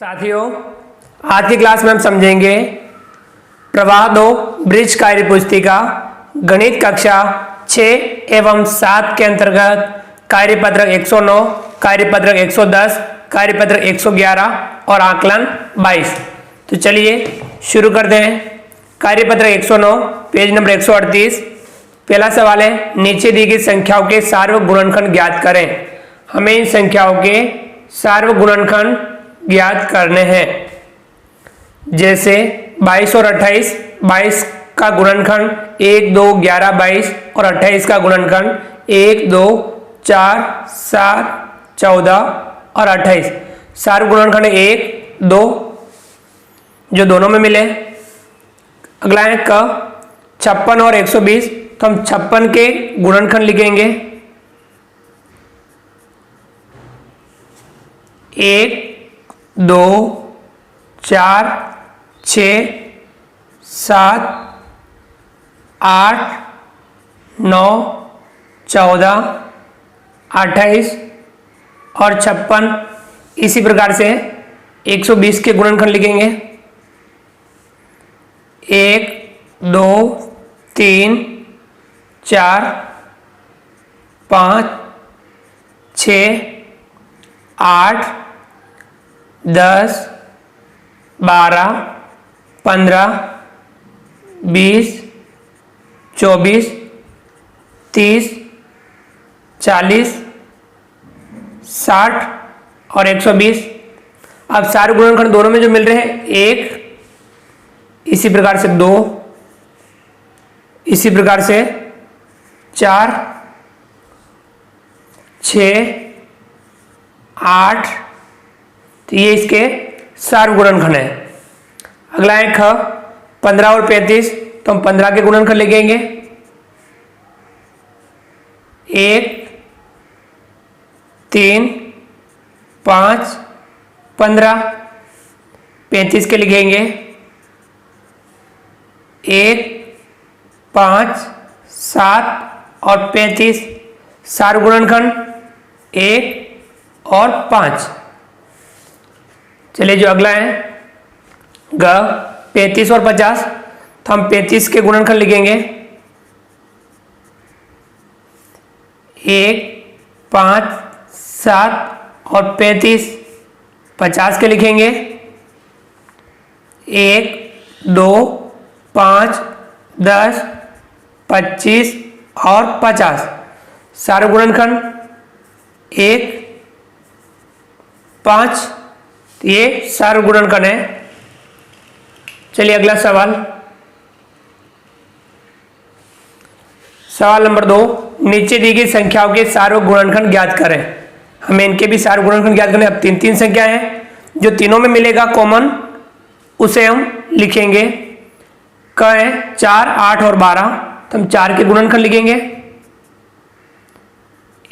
साथियों, आज की क्लास में हम समझेंगे प्रवाह 2 ब्रिज कार्य पुस्तिका गणित कक्षा 6 एवं 7 के अंतर्गत कार्यपत्रक 109, कार्यपत्रक 110, कार्यपत्रक 111 और आकलन 22। तो चलिए शुरू करते हैं। कार्यपत्रक 109 पेज नंबर 138। पहला सवाल है, नीचे दी गई संख्याओं के सार्वक गुणनखंड ज्ञात करें। हमें इन संख्याओं के सार्वक गुणनखंड ज्ञात करने हैं। जैसे 22 और 28, 22 का गुणनखंड 1, 2, 11, 22 और 28 का गुणनखंड 1, 2, 4, 7, 14 और 28। सार्वक गुणनखंड 1, 2 जो दोनों में मिले। अगला है क 56 और 120, तो हम 56 के गुणनखंड लिखेंगे 1, 2, 4, 6, 7, 8, 9, 14, 28 और 56। इसी प्रकार से 120 के गुणनखंड लिखेंगे 1, 2, 3, 4, 5, 6, 8, 10, 12, 15, 20, 24, 30, 40, 60 और 120। अब सारे गुणनखंड दोनों में जो मिल रहे हैं 1, इसी प्रकार से 2, इसी प्रकार से 4, 6, 8, तो ये इसके सार्वक गुणनखंड है। अगला है ख 15 और 35, तो हम 15 के गुणनखंड लिखेंगे 1, 3, 5, 15। 35 के लिखेंगे 1, 5, 7 और 35। सार्वक गुणनखंड 1 और 5। चलिए जो अगला है ग 35 और 50, तो हम 35 के गुणनखंड लिखेंगे 1, 5, 7 और 35। 50 के लिखेंगे 1, 2, 5, 10, 25 और 50। सारे गुणनखंड 1, 5, ये सार्वक गुणनखंड है। चलिए अगला सवाल, सवाल नंबर 2, नीचे दी गई संख्याओं के सार्वक गुणनखंड ज्ञात करें। हमें इनके भी सार्वक गुणनखंड ज्ञात करने। अब 3 संख्या है, जो तीनों में मिलेगा कॉमन उसे हम लिखेंगे। क है 4, 8 और 12, तो हम 4 के गुणनखंड लिखेंगे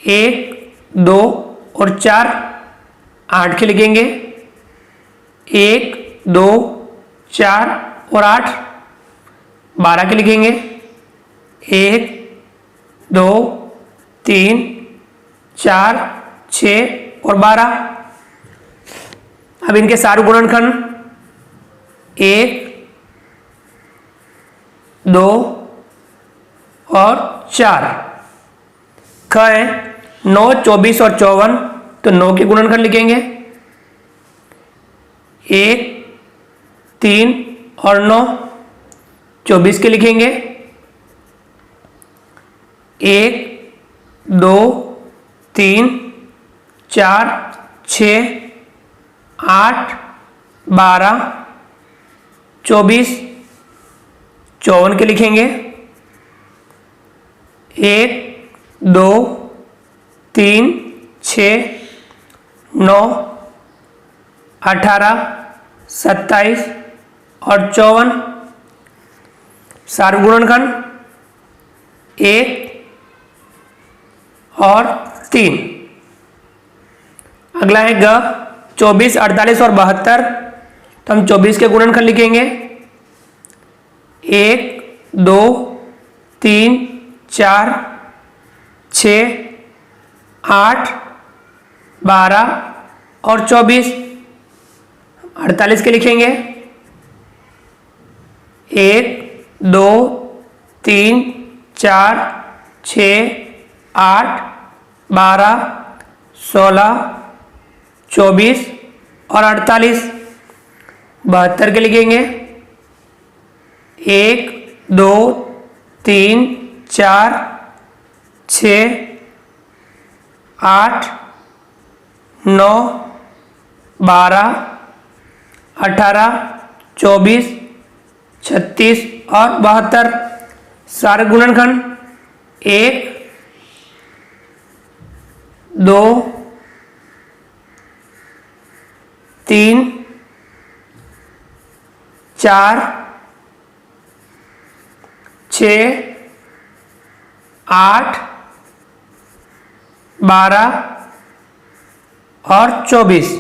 1, 2 और 4। 8 के लिखेंगे 1, 2, 4 और 8। 12 के लिखेंगे 1, 2, 3, 4, 6 और 12। अब इनके सारे गुणनखंड 1, 2 और 4। ख है 9, 24 और 54, तो 9 के गुणनखंड लिखेंगे 1, 3 और 9। 24 के लिखेंगे 1, 2, 3, 4, 6, 8, 12, 24। 54 के लिखेंगे 1, 2, 3, 6, 9, 18, 27 और 54। सार्वक गुणनखंड 1 और 3। अगला है ग 24, 48 और 72, तो हम 24 के गुणनखंड लिखेंगे 1, 2, 3, 4, 6, 8, 12 और 24। 48 के लिखेंगे 1 2 3 4 6 8 12 16 24 और 48। 72 के लिखेंगे 1 2 3 4 6 8 9 12 18 24 36 और 72। सारे गुणनखंड 1 2 3 4 6 8 12 और 24।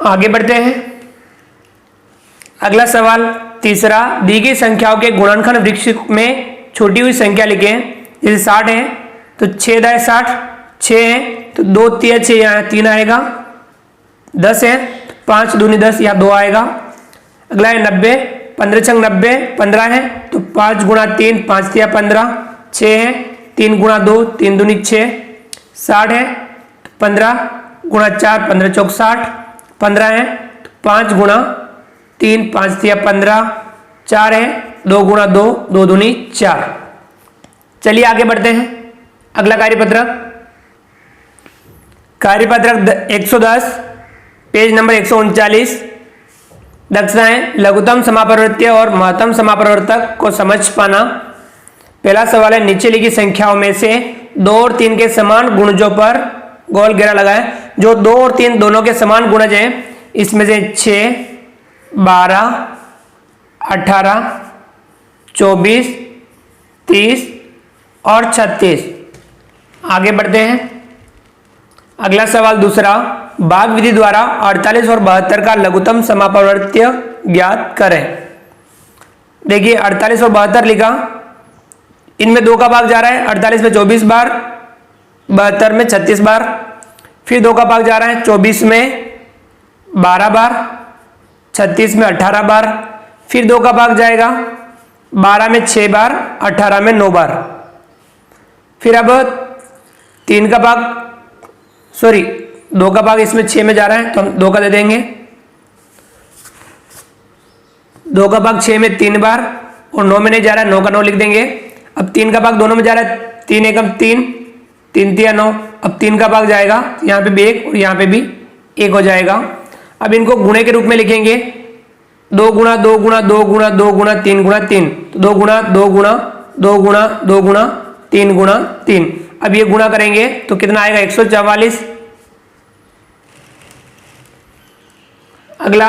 आगे बढ़ते हैं। अगला सवाल तीसरा, दी गई संख्याओं के गुणनखंड वृक्ष में छोटी हुई संख्या लिखें। जैसे 60 है तो 6 दाएं 60, 6 है तो 2 तिया 6 यहाँ 3 आएगा, 10 है 5 दूनी 10 यहाँ 2 आएगा। अगला है 90, 15 छंग 90, 15 है तो 5 गुणा 3 5 तिया 15, 6 है 3 गुणा 2 3 दूनी 6, 60 है 15 गुणा 4 15 चौक 60, 15 है तो 5 गुणा 3 5 तिया 15, 4 है 2 गुणा 2 2 दूनी 4। चलिए आगे बढ़ते हैं। अगला कार्यपत्रक 110 पेज नंबर 139। दक्षताएं लघुत्तम समापरिवर्त्य और महत्तम समापरिवर्तक को समझ पाना। पहला सवाल है, नीचे लिखी संख्याओं में से 2 और 3 के समान गुणजों पर गोल घेरा लगाएं। जो 2 और 3 दोनों के समान गुणज हैं, इसमें से 6 12 18 24 30 और 36। आगे बढ़ते हैं। अगला सवाल दूसरा, भाग विधि द्वारा 48 और 72 का लघुत्तम समापरिवर्त्य ज्ञात करें। देखिए 48 और 72 लिखा, इनमें 2 का भाग जा रहा है, 48 में 24 बार, 72 में 36 बार। फिर 2 का भाग जा रहा है 24 में 12 बार, 36 में 18 बार। फिर 2 का भाग जाएगा 12 में 6 बार, 18 में 9 बार। फिर अब 3 का भाग 2 का भाग इसमें 6 में जा रहा है तो हम 2 का दे देंगे। 2 का भाग 6 में 3 बार और 9 में नहीं जा रहा है, 9 का 9 लिख देंगे। अब 3 का भाग दोनों में जा रहा है, 3 एकम 3 3 तिया 9। अब 3 का भाग जाएगा यहाँ पे भी 1 और यहाँ पे भी 1 हो जाएगा। अब इनको गुणे के रूप में लिखेंगे, 2 गुणा 2 गुणा 2 गुणा 2 गुणा 3 गुणा 3, तो 2 गुणा 2 गुणा 2 गुणा 2 गुणा 3 गुणा 3। अब ये गुणा करेंगे तो कितना आएगा 144। अगला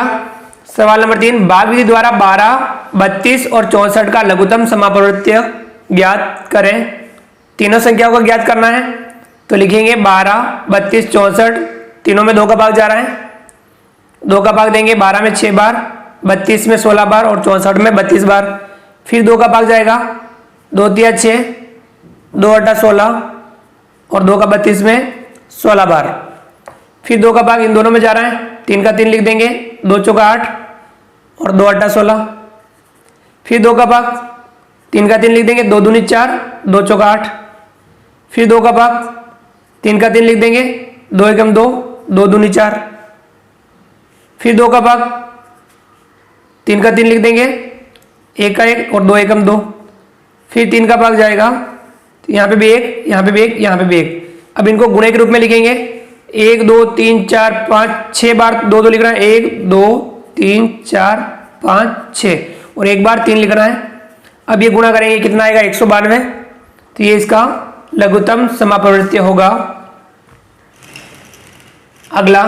सवाल नंबर 3, भाग विधि द्वारा 12 32 और 64 का लघुत्तम समापरिवर्त्य ज्ञात करें। तीनों संख्याओं को ज्ञात करना है तो लिखेंगे 12 32 64, तीनों में 2 का भाग जा रहा है, 2 का भाग देंगे 12 में 6 बार, 32 में 16 बार और 64 में 32 बार। फिर 2 का भाग जाएगा 2 तिया 6, 2 अट्ठा 16 और 2 का 32 में 16 बार। फिर 2 का भाग इन दोनों में जा रहा है, 3 का 3 लिख देंगे, 2 चौका 8 और 2 अट्ठा 16। फिर 2 का भाग 3 का 3 लिख देंगे, 2 दूनी 4 2 चौका 8। फिर 2 का भाग 3 का 3 लिख देंगे, 2 एकम 2 2 दूनी 4। फिर 2 का भाग 3 का 3 लिख देंगे, 1 का 1 और 2 एकम 2। फिर 3 का भाग जाएगा तो यहाँ पे भी 1, यहाँ पे भी 1, यहाँ पे भी 1। अब इनको गुणे के रूप में लिखेंगे, 1 2 3 4 5 6 बार 2 2 लिख रहा है, 1 2 3 4 5 6 और 1 बार 3 लिख रहा है। अब ये गुणा करेंगे कितना आएगा 192, तो ये इसका लघुत्तम समापरिवर्त्य होगा। अगला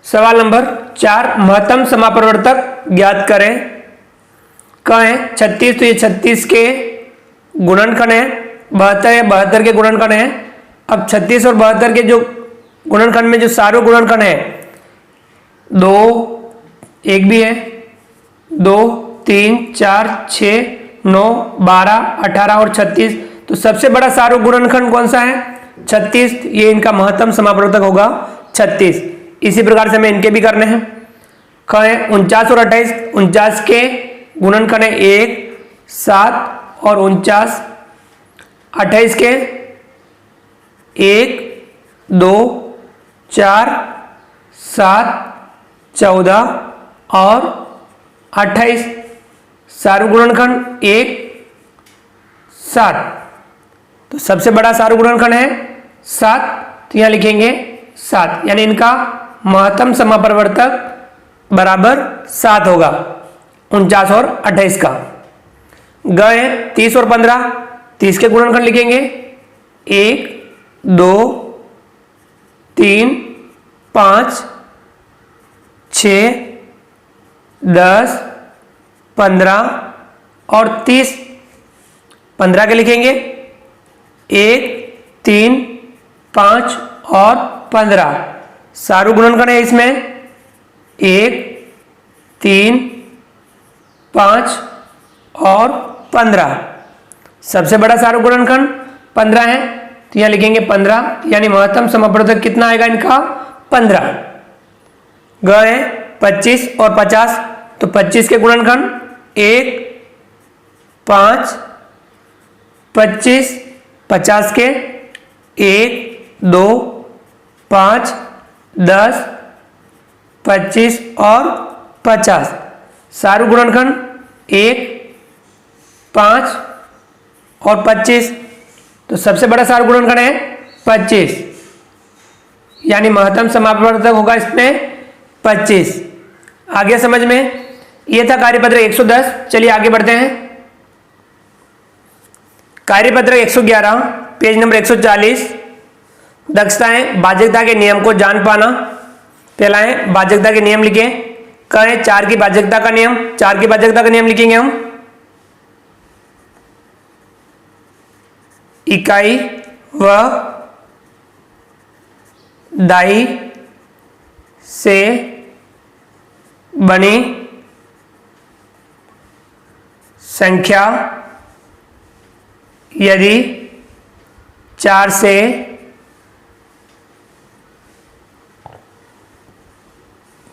सवाल नंबर 4, महत्तम समापरिवर्तक ज्ञात करें। कहाँ है 36, तो ये 36 के गुणनखंड है, 72 है 72 के गुणनखंड है। अब 36 और 72 के जो गुणनखंड में जो सारे गुणनखंड है, 2 1 भी है, 2 3 4 6 9 12 18 और 36, तो सबसे बड़ा सारो गुणनखंड कौन सा है 36, ये इनका महत्तम समापरिवर्तक होगा 36। इसी प्रकार से हमें इनके भी करने हैं। कहें 49 और 28, 49 के गुणनखंड है 1, 7 और 49, 28 के 1, 2, 4, 7, 14 और 28, सार्वभौमिक गुणनखंड 1, 7। तो सबसे बड़ा सार्वभौमिक गुणनखंड है 7, तो यहां लिखेंगे 7, यानी इनका महत्तम समापरिवर्तक बराबर 7 होगा 49 और 28 का। गए 30 और 15, 30 के गुणनखंड लिखेंगे 1, 2, 3, 5, 6, 10, 15 और 30। 15 के लिखेंगे 1, 3, 5 और 15। सारू गुणनखंड है इसमें 1, 3, 5 और 15। सबसे बड़ा सारू गुणनखंड 15 है, तो यहां लिखेंगे 15, यानी महत्तम समापरिवर्तक कितना आएगा इनका 15। गए 25 और 50, तो 25 के गुणनखंड 1, 5, 25, 50 के 1, 2, 5, 10, 25 और 50। सारू गुणनखंड 1, 5 और 25, तो सबसे बड़ा सारू गुणनखंड है 25, यानी महत्तम समापरिवर्तक होगा इसमें 25। आगे समझ में, यह था कार्यपत्र 110। चलिए आगे बढ़ते हैं। कार्यपत्र 111 पेज नंबर 140, दक्षताएं बाध्यता के नियम को जान पाना। पहला है बाध्यता के नियम लिखें। कहें 4 की बाध्यता का नियम, 4 की बाध्यता का नियम लिखेंगे हम। इकाई व दाई से बनी संख्या यदि 4 से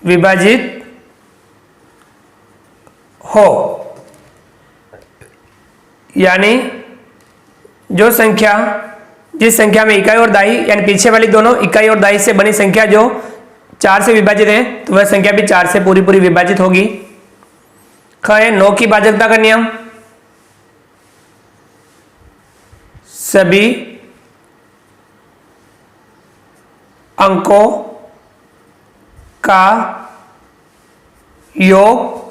विभाजित हो, यानी जो संख्या, जिस संख्या में इकाई और दाई यानी पीछे वाली दोनों इकाई और दाई से बनी संख्या जो 4 से विभाजित है, तो वह संख्या भी 4 से पूरी पूरी विभाजित होगी। ख 9 की भाजकता का नियम। सभी अंकों का योग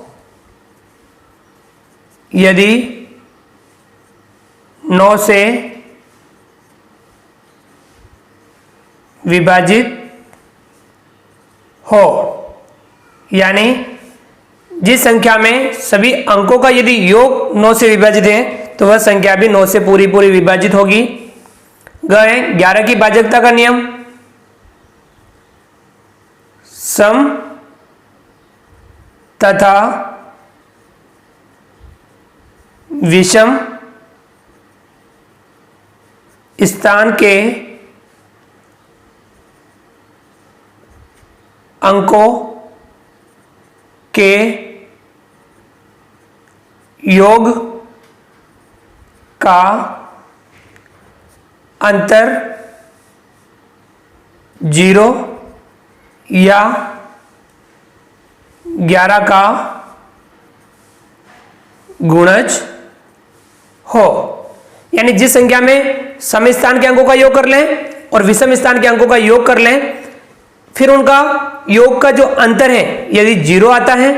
यदि 9 से विभाजित हो, यानी जिस संख्या में सभी अंकों का यदि योग 9 से विभाजित है, तो वह संख्या भी 9 से पूरी पूरी विभाजित होगी। गए 11 की भाजकता का नियम। सम तथा विषम स्थान के अंकों के योग का अंतर 0 या 11 का गुणज हो, यानी जिस संख्या में सम स्थान के अंकों का योग कर लें और विषम स्थान के अंकों का योग कर लें, फिर उनका योग का जो अंतर है यदि 0 आता है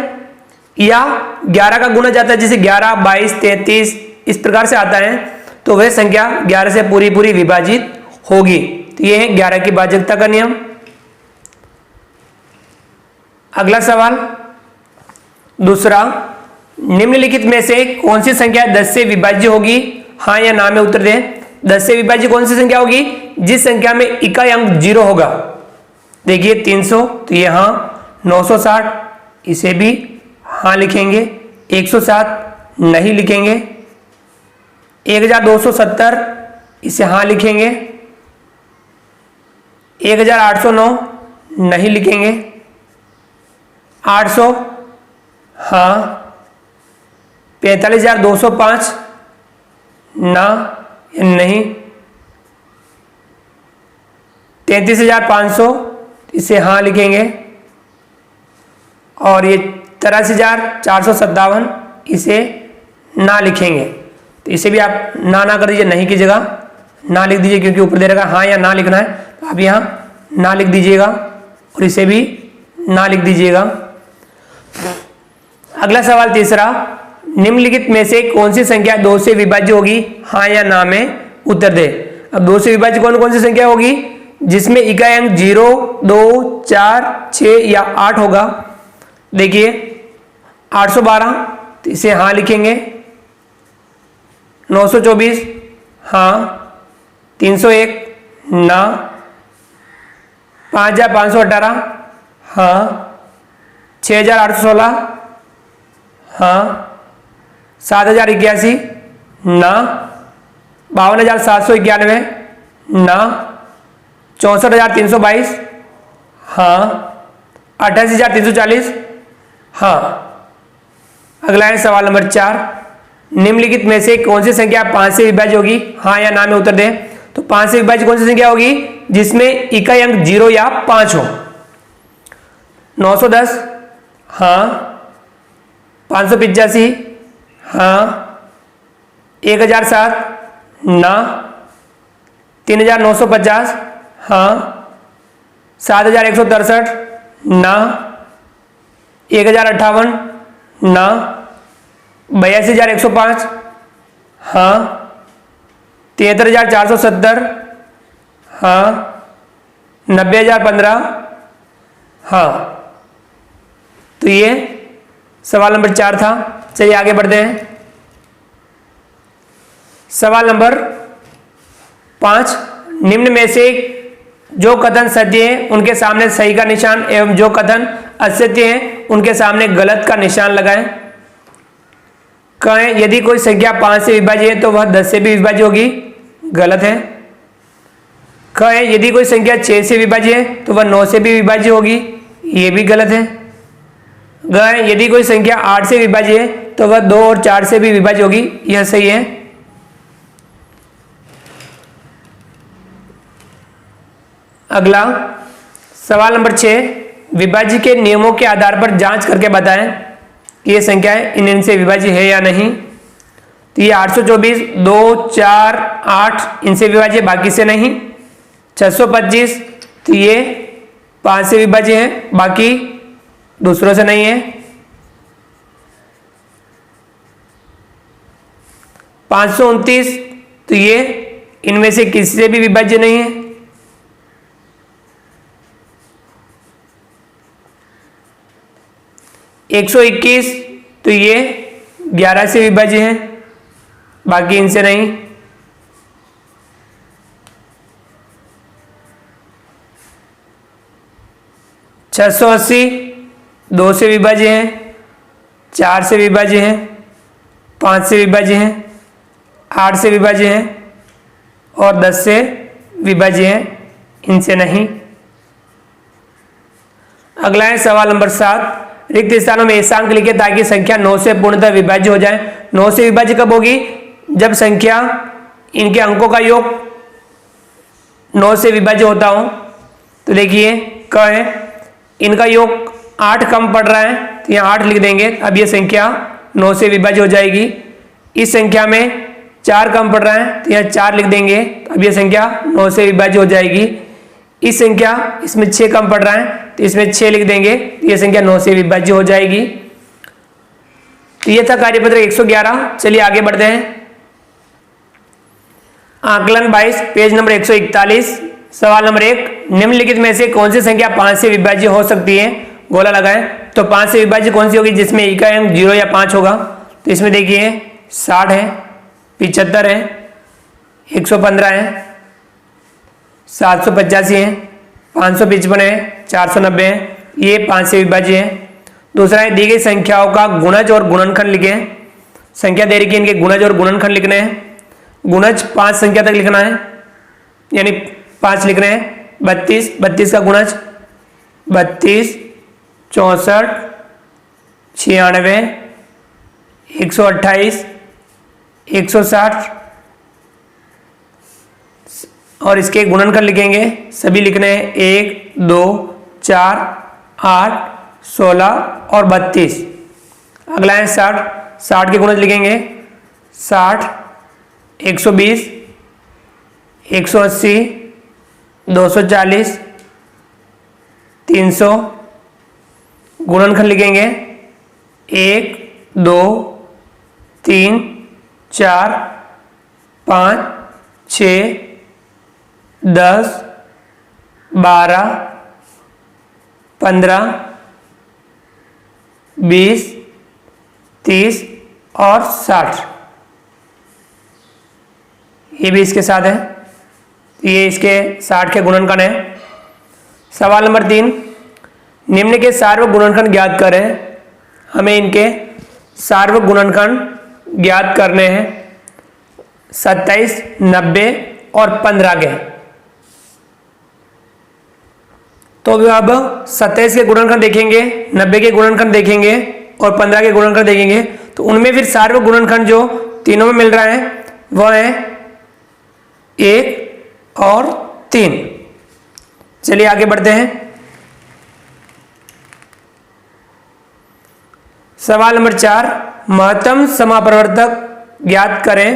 या 11 का गुणज आता है, जैसे 11, 22, 33 इस प्रकार से आता है, तो वह संख्या 11 से पूरी पूरी विभाजित होगी। तो यह है 11 की भाजकता का नियम। अगला सवाल दूसरा, निम्नलिखित में से कौन सी संख्या 10 से विभाज्य होगी? हाँ या ना में उत्तर दें। 10 से विभाज्य कौन सी संख्या होगी? जिस संख्या में इकाई अंक 0 होगा। देखिए 300, तो ये हाँ। 960, इसे भी हाँ लिखेंगे। 107 नहीं लिखेंगे। 1270, इसे हाँ लिखेंगे। 1809 नहीं लिखेंगे। 800, हाँ। 45,205, ना या नहीं। 33,500, इसे हाँ लिखेंगे। और ये 83,457, इसे ना लिखेंगे। तो इसे भी आप ना कर दीजिए, नहीं की जगह ना लिख दीजिए, क्योंकि ऊपर दे रखा हाँ या ना लिखना है, तो आप यहाँ ना लिख दीजिएगा और इसे भी ना लिख दीजिएगा। अगला सवाल तीसरा, निम्नलिखित में से कौन सी संख्या 2 से विभाज्य होगी, हाँ या ना में उत्तर दे। अब 2 से विभाज्य कौन कौन सी संख्या होगी, जिसमें इकाई अंक 0, 2, 4, 6 या 8 होगा। देखिए 812, तो इसे हाँ लिखेंगे। 924, हाँ। 301, ना। 5518, हाँ। 6816, हाँ। 7081, ना। 52,791, ना। 64,322, हाँ। 88,340, हाँ। अगला है सवाल नंबर 4, निम्नलिखित में से कौन सी संख्या 5 से विभाज्य होगी, हाँ या ना में उत्तर दें। तो 5 से विभाज्य कौन सी संख्या होगी, जिसमें इकाई अंक 0 या 5 हो। 910, हाँ। 585, हाँ। 1007, ना। 3,950, हाँ। 7,163, ना। 1,058, ना। 82,105, हाँ। 73,470, हाँ। 90,015, हाँ। तो ये सवाल नंबर 4 था। चलिए आगे बढ़ते हैं। सवाल नंबर 5, निम्न में से जो कथन सत्य है उनके सामने सही का निशान एवं जो कथन असत्य है उनके सामने गलत का निशान लगाएं। कहें यदि कोई संख्या 5 से विभाज्य है तो वह 10 से भी विभाज्य होगी, गलत है। कहें यदि कोई संख्या 6 से विभाज्य है तो वह 9 से भी विभाज्य होगी, ये भी गलत है। कहें यदि कोई संख्या 8 से विभाज्य है तो वह 2 और 4 से भी विभाज्य होगी, यह सही है। अगला सवाल नंबर 6, विभाज्य के नियमों के आधार पर जांच करके बताएं कि ये संख्याएं इनसे विभाज्य है या नहीं। तो ये 824, 2, 4, 8 इनसे विभाज्य, बाकी से नहीं। 625, तो ये 5 से विभाज्य है, बाकी दूसरों से नहीं है। 529, तो ये इनमें से किसी से भी विभाज्य नहीं है। 121, तो ये 11 से विभाज्य है, बाकी इनसे नहीं। 680, 2 से विभाज्य है, 4 से विभाज्य है, 5 से विभाज्य है, 8 से विभाज्य है और 10 से विभाज्य है, इनसे नहीं। अगला है सवाल नंबर 7, रिक्त स्थानों में ऐसा अंक लिखे ताकि संख्या 9 से पूर्णतः विभाज्य हो जाए। 9 से विभाज्य कब होगी, जब संख्या इनके अंकों का योग 9 से विभाज्य होता हो। तो देखिए क है, इनका योग 8 कम पड़ रहा है तो यहाँ 8 लिख देंगे, अब ये संख्या 9 से विभाज्य हो जाएगी। इस संख्या में 4 कम पड़ रहा है तो यहाँ 4 लिख देंगे, अब ये संख्या 9 से विभाज्य हो जाएगी। इस संख्या इसमें 6 कम पड़ रहा है तो इसमें 6 लिख देंगे, तो ये संख्या 9 से विभाज्य हो जाएगी। तो ये था कार्यपत्र 111। चलिए आगे बढ़ते हैं। आकलन 22, पेज नंबर 141, सवाल नंबर 1, निम्नलिखित में से कौन सी संख्या 5 से विभाज्य हो सकती है, गोला लगाएं। तो 5 से विभाज्य कौन सी होगी, जिसमें इकाई अंक 0 या 5 होगा। तो इसमें देखिए 60 है, 75 है, 115 है, 785 है, 555 है, 490 है, ये 5 से विभाज्य है। दूसरा है दी गई संख्याओं का गुणज और गुणनखंड लिखें। संख्या दे रही है, इनके गुणज और गुणनखंड लिखने हैं। गुणज 5 संख्या तक लिखना है, यानी 5 लिख रहे हैं। 32, 32 का गुणज 32, 64, 96, 128, 160 और इसके गुणनखंड लिखेंगे। सभी लिखने हैं 1, 2, 4, 8, 16 और 32। अगला है 60। 60 के गुणज लिखेंगे 60, 120, 180, 240, 300। गुणनखंड लिखेंगे 1, 2, 3, 4, 5, 6, 10, 12, 15, 20, 30 और 60। ये भी इसके साथ है। ये इसके 60 के गुणनखंड है। सवाल नंबर 3, निम्न के सार्वक गुणनखंड ज्ञात करें। हमें इनके सार्वक गुणनखंड ज्ञात करने हैं 27, 90 और 15 के। तो अब 27 के गुणनखंड देखेंगे, 90 के गुणनखंड देखेंगे और 15 के गुणनखंड देखेंगे। तो उनमें फिर सार्वक गुणनखंड जो तीनों में मिल रहा है वह है 1 और 3। चलिए आगे बढ़ते हैं। सवाल नंबर 4, महत्तम समापवर्तक ज्ञात करें।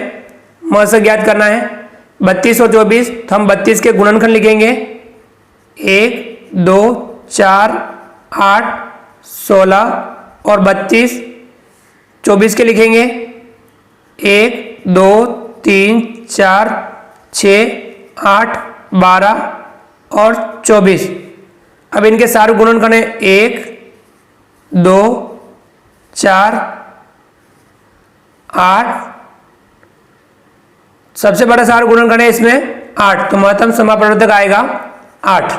महत्तम ज्ञात करना है 32 और 24। तो हम 32 के गुणनखंड लिखेंगे 1, 2, 4, 8, 16 और 32। 24 के लिखेंगे 1, 2, 3, 4, 6, 8, 12 और 24। अब इनके सारे गुणनखंड है 1, 2, 4, 8। सबसे बड़ा सार गुणनखंड है इसमें 8, तो महत्तम समापवर्तक आएगा 8।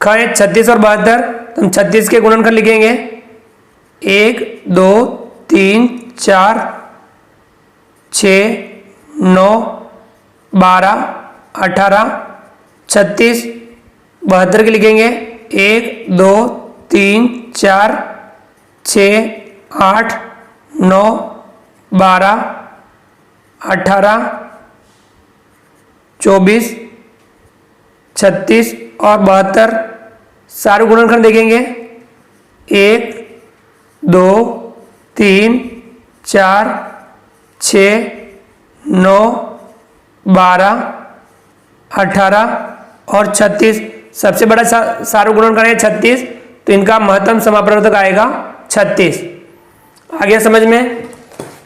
ख है 36 और 72। तो हम 36 के गुणनखंड लिखेंगे 1, 2, 3, 4, 6, 9, 12, 18, 36। 72 के लिखेंगे 1, 2, 3, 4, 6, 8, 9, 12, 18, 24, 36 और 72। सारे गुणनखंड देखेंगे 1, 2, 3, 4, 6, 9, 12, 18 और 36। सबसे बड़ा सारे गुणनखंड है 36, तो इनका महत्तम समापवर्तक आएगा 36। आ गया समझ में?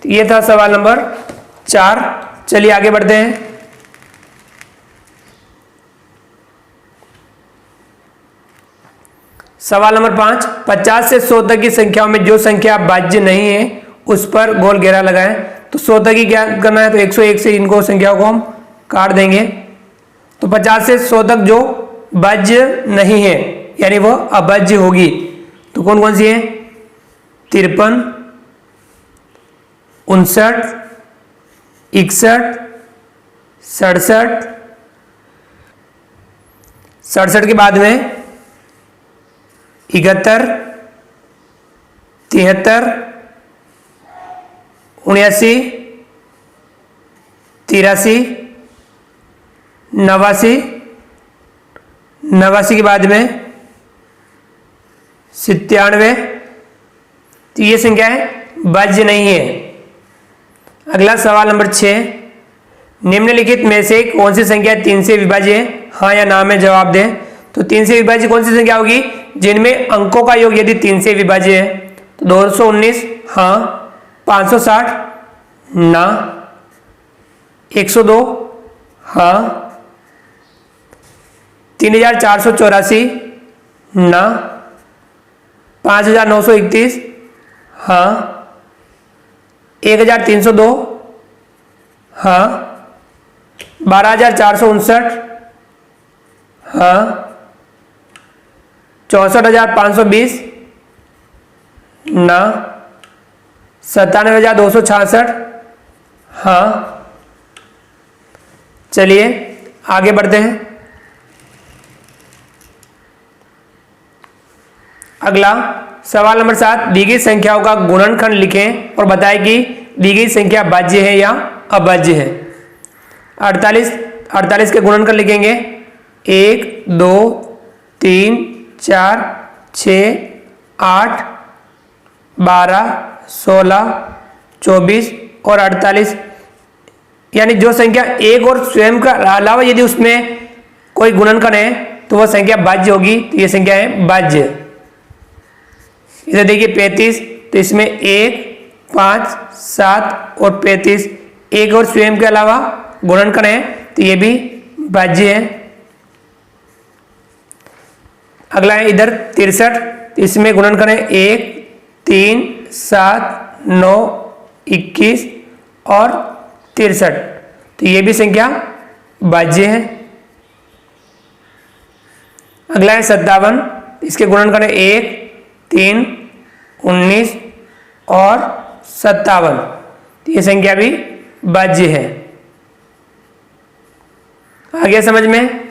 तो ये था सवाल नंबर 4। चलिए आगे बढ़ते हैं। सवाल नंबर 5, 50 से 100 तक की संख्याओं में जो संख्या भाज्य नहीं है उस पर गोल घेरा लगाएं। तो 100 तक की क्या करना है, तो 101 से इनको संख्याओं को हम काट देंगे। तो 50 से 100 तक जो भाज्य नहीं है यानी वो अभाज्य होगी, तो कौन कौन सी है? 53, 59, 61, 67। 67 के बाद में 71, 73, 79, 83, 89, 89 के बाद में 97। तो ये संख्याएं भाज्य नहीं है। अगला सवाल नंबर 6, निम्नलिखित में से कौन सी संख्या 3 से विभाज्य है? हाँ या ना में जवाब दें। तो 3 से विभाज्य कौन सी संख्या होगी? जिनमें अंकों का योग यदि 3 से विभाज्य है। तो 219 हाँ, 560 ना, 102 हाँ, 3484 ना, 5931 हाँ, 1302 हाँ, 12459 हाँ, 64520 ना, 97266 हाँ। चलिए आगे बढ़ते हैं। अगला सवाल नंबर 7, दी गई संख्याओं का गुणनखंड लिखें और बताएं कि दी गई संख्या भाज्य है या अभाज्य है। 48 के गुणनखंड लिखेंगे 1 2 3 4 6 8 12 16 24 और 48, यानी जो संख्या एक और स्वयं का अलावा यदि उसमें कोई गुणनखंड है तो वह संख्या भाज्य होगी, तो ये संख्या है भाज्य। इधर देखिए 35, तो इसमें 1 5 7 और 35 एक और स्वयं के अलावा गुणनखंड है, तो ये भी भाज्य है। अगला है इधर 63, तो इसमें गुणनखंड है 1 3 7 9 21 और 63, तो ये भी संख्या भाज्य है। अगला है 57, इसके गुणनखंड है 1 3 19 और 57, तो ये संख्या भी भाज्य है। आ गया समझ में?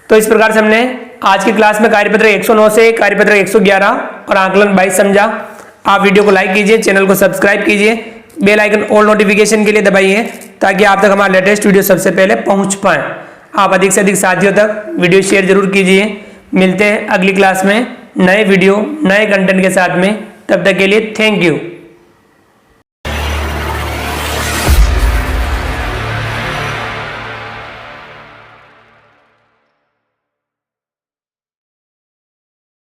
तो इस प्रकार से हमने आज की क्लास में कार्यपत्र 109 से कार्यपत्र 111 और आकलन 22 समझा। आप वीडियो को लाइक कीजिए, चैनल को सब्सक्राइब कीजिए, बेल आइकन ऑल नोटिफिकेशन के लिए दबाइए ताकि आप तक हमारा लेटेस्ट वीडियो सबसे पहले पहुंच पाए। आप अधिक से अधिक साथियों तक वीडियो शेयर जरूर कीजिए। मिलते हैं अगली क्लास में नए वीडियो नए कंटेंट के साथ में, तब तक के लिए थैंक यू।